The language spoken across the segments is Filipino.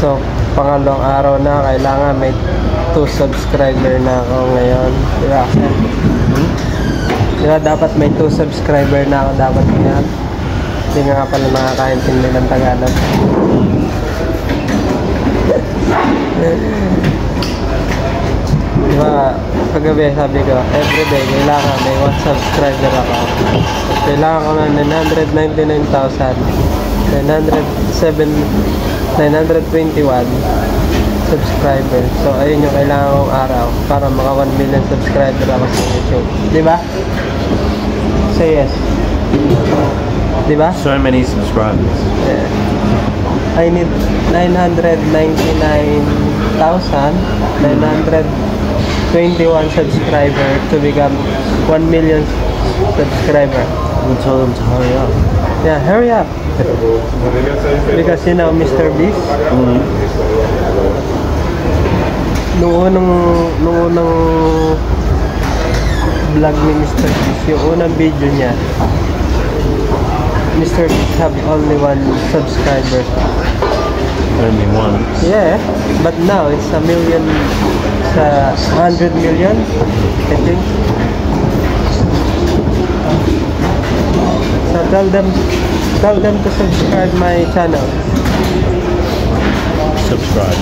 So, pangalawang araw na, kailangan may 2 subscriber na ako ngayon. Diba? Diba, dapat may 2 subscriber na ako dapat ngayon. Hindi nga pala nakakaintindi ng Tagalog. Diba, paggabi sabi ko, everyday kailangan may 1 subscriber ako. Kailangan ko na 921 subscribers. So, ayun yung kailangan kong araw para maka 1 million subscriber ako sa YouTube. Diba? Say yes. Diba? So many subscribers. Yeah. I need 999,921 subscriber to become 1 million subscriber. We'll tell them to hurry up. Yeah, hurry up. Because you know, Mr. Beast, noong unang vlog ni Mr. Beast, yung unang video niya, Mr. Beast have only 1 subscriber. Only one. Yeah, but now it's a million, 100 million, I think. So tell them to subscribe my channel. Subscribe.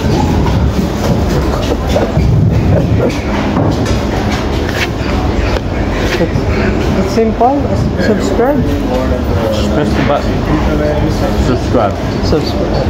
It's simple. Subscribe. Just press the button. Subscribe. Subscribe.